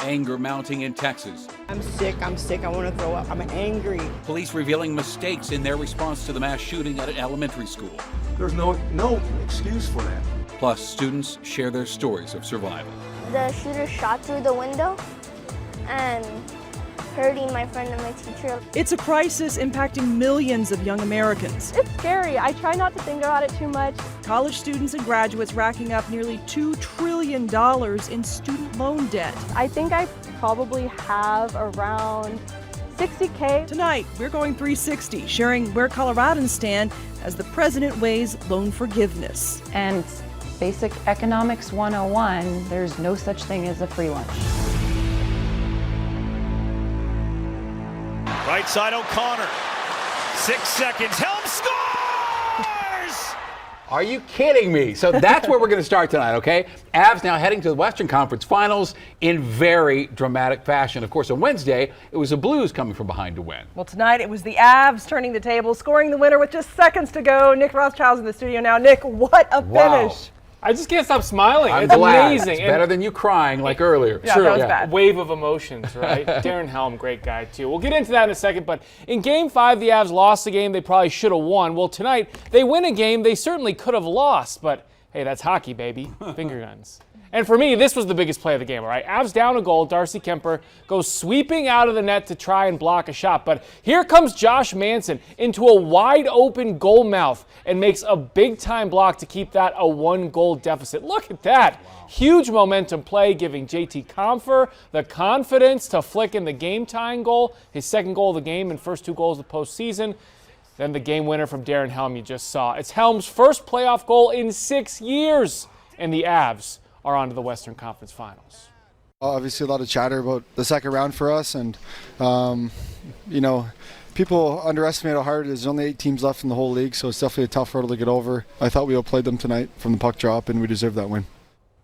Anger mounting in Texas. I'm sick, I want to throw up, I'm angry. Police revealing mistakes in their response to the mass shooting at an elementary school. There's no excuse for that. Plus, students share their stories of survival. The shooter shot through the window and hurting my friend and my teacher. It's a crisis impacting millions of young Americans. It's scary. I try not to think about it too much. College students and graduates racking up nearly $2 trillion in student loan debt. I think I probably have around $60K. Tonight, we're going 360, sharing where Coloradans stand as the president weighs loan forgiveness. And basic economics 101, there's no such thing as a free lunch. Right side O'Connor, 6 seconds, Helms scores! Are you kidding me? So that's where we're going to start tonight, okay? Avs now heading to the Western Conference Finals in very dramatic fashion. Of course, on Wednesday, it was the Blues coming from behind to win. Well, tonight it was the Avs turning the table, scoring the winner with just seconds to go. Nick Rothschild's in the studio now. Nick, what a finish. I just can't stop smiling. I'm it's glad. amazing. It's better than you crying like earlier. Yeah, that was bad. Wave of emotions, right? Darren Helm, great guy too. We'll get into that in a second, but in Game 5, the Avs lost a game they probably should have won. Well, tonight, they win a game they certainly could have lost, but hey, that's hockey, baby. Finger guns. And for me, this was the biggest play of the game, all right? Avs down a goal. Darcy Kemper goes sweeping out of the net to try and block a shot. But here comes Josh Manson into a wide open goal mouth and makes a big time block to keep that a 1-goal deficit. Look at that. Wow. Huge momentum play, giving JT Compher the confidence to flick in the game tying goal, his second goal of the game and first 2 goals of the postseason. Then the game winner from Darren Helm you just saw. It's Helm's first playoff goal in 6 years, and the Avs are on to the Western Conference Finals. Obviously a lot of chatter about the second round for us, and people underestimate how hard it is. There's only 8 teams left in the whole league, so it's definitely a tough hurdle to get over. I thought we outplayed them tonight from the puck drop, and we deserve that win.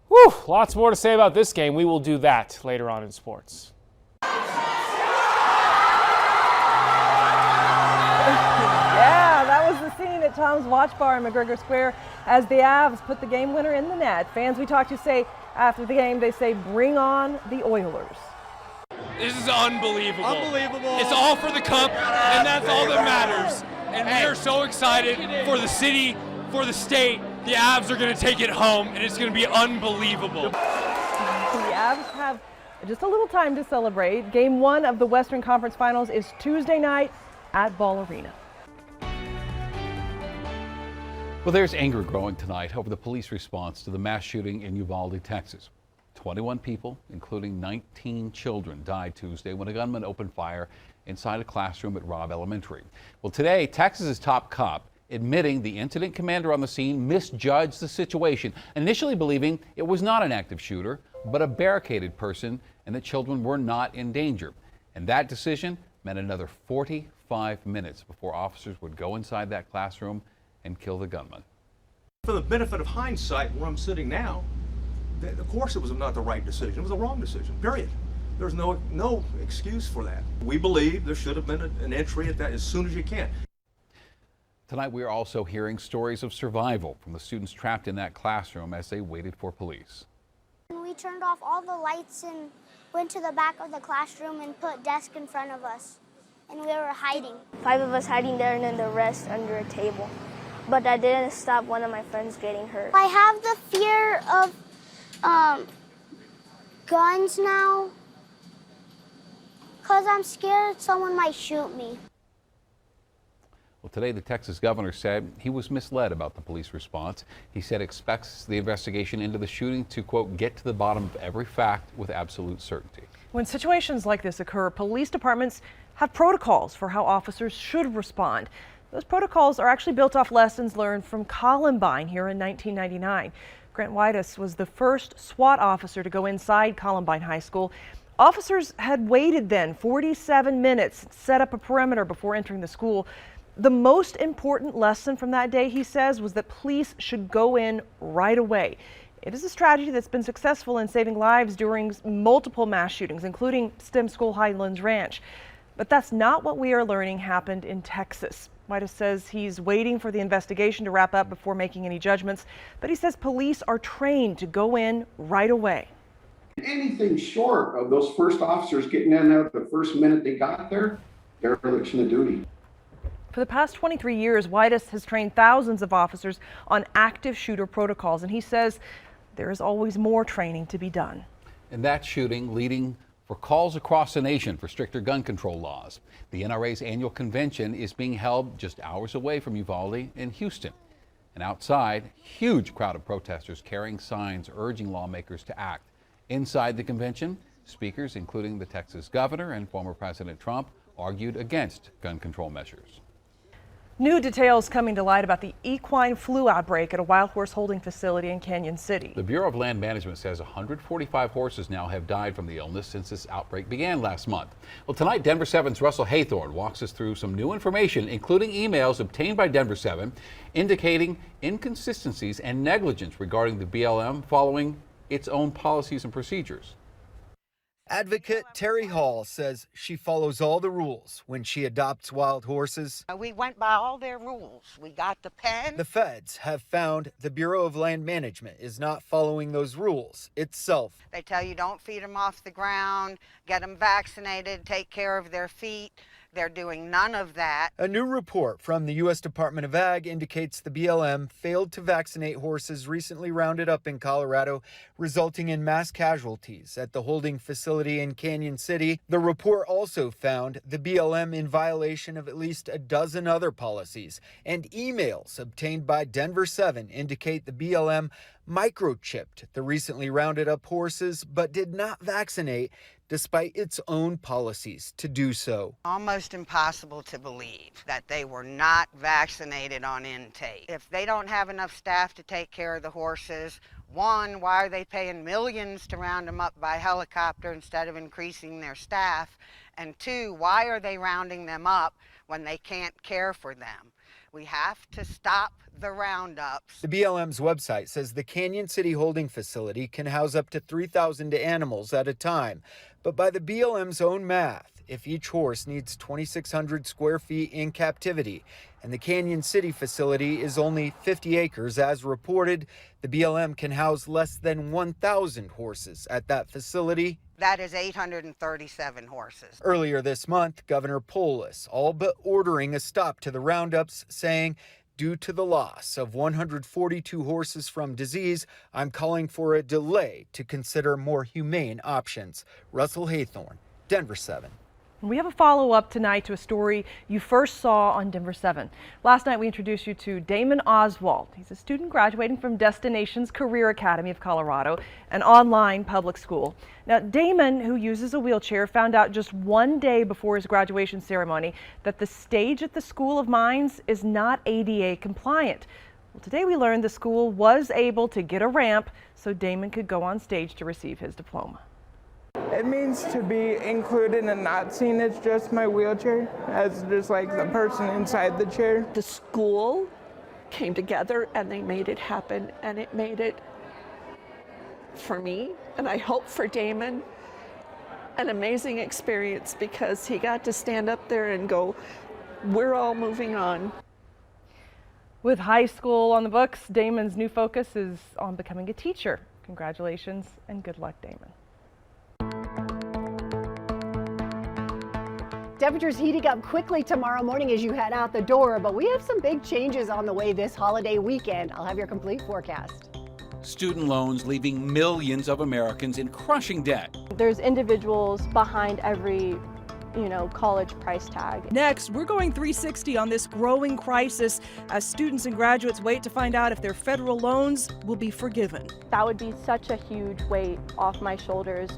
Whew, lots more to say about this game. We will do that later on in sports. Yeah, that was the scene at Tom's Watch Bar in McGregor Square as the Avs put the game winner in the net. Fans we talked to say after the game, they say, bring on the Oilers. This is unbelievable. Unbelievable. It's all for the cup, and that's all that matters. And we are so excited for the city, for the state. The Avs are going to take it home, and it's going to be unbelievable. The Avs have just a little time to celebrate. Game 1 of the Western Conference Finals is Tuesday night at Ball Arena. Well, there's anger growing tonight over the police response to the mass shooting in Uvalde, Texas. 21 people, including 19 children, died Tuesday when a gunman opened fire inside a classroom at Robb Elementary. Well, today, Texas's top cop admitting the incident commander on the scene misjudged the situation, initially believing it was not an active shooter, but a barricaded person, and that children were not in danger. And that decision meant another 45 minutes before officers would go inside that classroom and kill the gunman. For the benefit of hindsight, where I'm sitting now, of course it was not the right decision. It was the wrong decision, period. There's no excuse for that. We believe there should have been an entry at that as soon as you can. Tonight we are also hearing stories of survival from the students trapped in that classroom as they waited for police. We turned off all the lights and went to the back of the classroom and put desk in front of us. And we were hiding. 5 of us hiding there and then the rest under a table. But that didn't stop one of my friends getting hurt. I have the fear of guns now because I'm scared someone might shoot me. Well, today the Texas governor said he was misled about the police response. He said expects the investigation into the shooting to, quote, get to the bottom of every fact with absolute certainty. When situations like this occur, police departments have protocols for how officers should respond. Those protocols are actually built off lessons learned from Columbine here in 1999. Grant Whitus was the first SWAT officer to go inside Columbine High School. Officers had waited then 47 minutes, set up a perimeter before entering the school. The most important lesson from that day, he says, was that police should go in right away. It is a strategy that's been successful in saving lives during multiple mass shootings, including STEM School Highlands Ranch. But that's not what we are learning happened in Texas. White says he's waiting for the investigation to wrap up before making any judgments, but he says police are trained to go in right away. Anything short of those first officers getting in there the first minute they got there, dereliction of duty. For the past 23 years, Whitus has trained thousands of officers on active shooter protocols, and he says there is always more training to be done. And that shooting leading for calls across the nation for stricter gun control laws. The NRA's annual convention is being held just hours away from Uvalde in Houston. And outside, huge crowd of protesters carrying signs urging lawmakers to act. Inside the convention, speakers, including the Texas governor and former President Trump, argued against gun control measures. New details coming to light about the equine flu outbreak at a wild horse holding facility in Canyon City. The Bureau of Land Management says 145 horses now have died from the illness since this outbreak began last month. Well, tonight, Denver 7's Russell Haythorne walks us through some new information, including emails obtained by Denver 7 indicating inconsistencies and negligence regarding the BLM following its own policies and procedures. Advocate Terry Hall says she follows all the rules when she adopts wild horses. We went by all their rules. We got the pen. The feds have found the Bureau of Land Management is not following those rules itself. They tell you don't feed them off the ground, get them vaccinated, take care of their feet. They're doing none of that. A new report from the U.S. Department of Ag indicates the BLM failed to vaccinate horses recently rounded up in Colorado, resulting in mass casualties at the holding facility in Canyon City. The report also found the BLM in violation of at least a dozen other policies, and emails obtained by Denver 7 indicate the BLM microchipped the recently rounded up horses but did not vaccinate despite its own policies to do so. Almost impossible to believe that they were not vaccinated on intake. If they don't have enough staff to take care of the horses, one, why are they paying millions to round them up by helicopter instead of increasing their staff? And two, why are they rounding them up when they can't care for them? We have to stop the roundups. The BLM's website says the Canyon City holding facility can house up to 3,000 animals at a time. But by the BLM's own math, if each horse needs 2,600 square feet in captivity, and the Canyon City facility is only 50 acres as reported, the BLM can house less than 1,000 horses at that facility. That is 837 horses. Earlier this month, Governor Polis all but ordering a stop to the roundups, saying, due to the loss of 142 horses from disease, I'm calling for a delay to consider more humane options. Russell Haythorne, Denver 7. We have a follow-up tonight to a story you first saw on Denver 7. Last night we introduced you to Damon Oswald. He's a student graduating from Destinations Career Academy of Colorado, an online public school. Now Damon, who uses a wheelchair, found out just one day before his graduation ceremony that the stage at the School of Mines is not ADA compliant. Well, today we learned the school was able to get a ramp so Damon could go on stage to receive his diploma. It means to be included and not seen as just my wheelchair, as just like the person inside the chair. The school came together and they made it happen, and it made it, for me, and I hope for Damon, an amazing experience because he got to stand up there and go, we're all moving on. With high school on the books, Damon's new focus is on becoming a teacher. Congratulations and good luck, Damon. Temperatures heating up quickly tomorrow morning as you head out the door, but we have some big changes on the way this holiday weekend. I'll have your complete forecast. Student loans leaving millions of Americans in crushing debt. There's individuals behind every, college price tag. Next, we're going 360 on this growing crisis as students and graduates wait to find out if their federal loans will be forgiven. That would be such a huge weight off my shoulders.